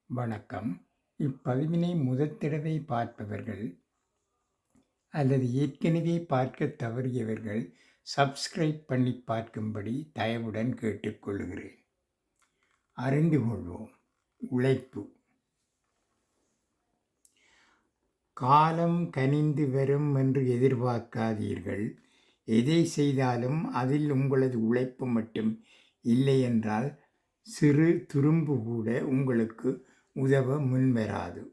வணக்கம். இப்பதிவினை முதற் தடவை பார்ப்பவர்கள் அல்லது ஏற்கனவே பார்க்கத் தவறியவர்கள் சப்ஸ்கிரைப் பண்ணி பார்க்கும்படி தயவுடன் கேட்டுக்கொள்கிறேன். அறிந்து கொள்வோம். உழைப்பு. காலம் கனிந்து வரும் என்று எதிர்பார்க்காதீர்கள். எதை செய்தாலும் அதில் உங்களது உழைப்பு மட்டும் இல்லையென்றால் சிறு துரும்பு கூட உங்களுக்கு உதவ முன்வராது.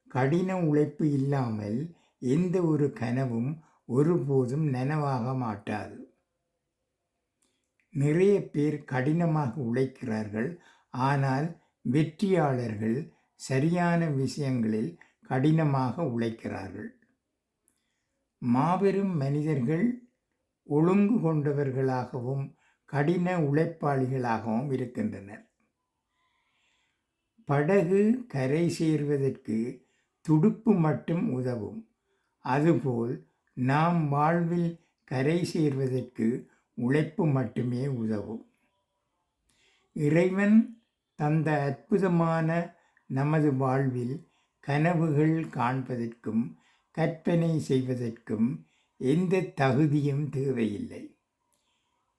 கடின உழைப்பு இல்லாமல் எந்த ஒரு கனவும் ஒருபோதும் நனவாக மாட்டாது. நிறைய பேர் கடினமாக உழைக்கிறார்கள், ஆனால் வெற்றியாளர்கள் சரியான விஷயங்களில் கடினமாக உழைக்கிறார்கள். மாபெரும் மனிதர்கள் ஒழுங்கு கொண்டவர்களாகவும் கடின உழைப்பாளிகளாகவும் இருக்கின்றனர். படகு கரை சேர்வதற்கு துடுப்பு மட்டும் உதவும். அதுபோல் நாம் வாழ்வில் கரை சேர்வதற்கு உழைப்பு மட்டுமே உதவும். இறைவன் தந்த அற்புதமான நமது வாழ்வில் கனவுகள் காண்பதற்கும் கற்பனை செய்வதற்கும் எந்த தகுதியும் தேவையில்லை.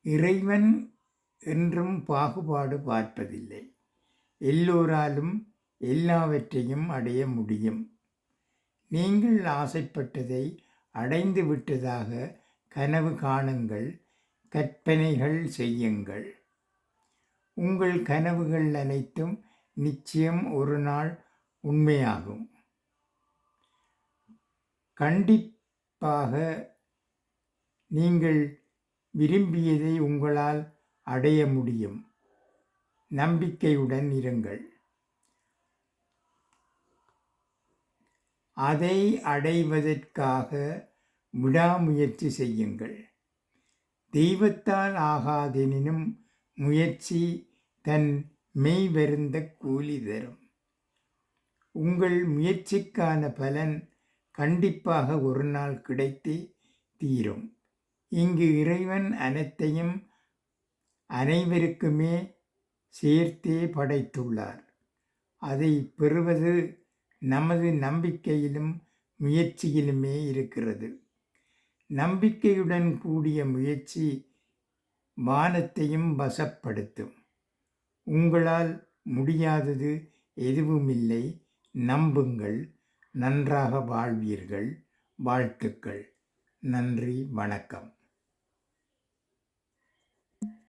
இறைவன் என்றும் பாகுபாடு பார்ப்பதில்லை. எல்லோராலும் எல்லாவற்றையும் அடைய முடியும். நீங்கள் ஆசைப்பட்டதை அடைந்து விட்டதாக கனவு காணுங்கள், கற்பனைகள் செய்யுங்கள். உங்கள் கனவுகள் அனைத்தும் நிச்சயம் ஒரு நாள் உண்மையாகும். கண்டிப்பாக நீங்கள் விரும்பியதை உங்களால் அடைய முடியும். நம்பிக்கையுடன் இருங்கள். அதை அடைவதற்காக விடாமுயற்சி செய்யுங்கள். தெய்வத்தால் ஆகாதெனினும் முயற்சி தன் மெய் வருந்த கூலி தரும். உங்கள் முயற்சிக்கான பலன் கண்டிப்பாக ஒரு நாள் கிடைத்தே தீரும். இங்கு இறைவன் அனைத்தையும் அனைவருக்குமே சேர்த்தே படைத்துள்ளார். அதை பெறுவது நமது நம்பிக்கையிலும் முயற்சியிலுமே இருக்கிறது. நம்பிக்கையுடன் கூடிய முயற்சி வானத்தையும் வசப்படுத்தும். உங்களால் முடியாதது எதுவுமில்லை. நம்புங்கள். நன்றாக வாழ்வீர்கள். வாழ்த்துக்கள். நன்றி. வணக்கம்.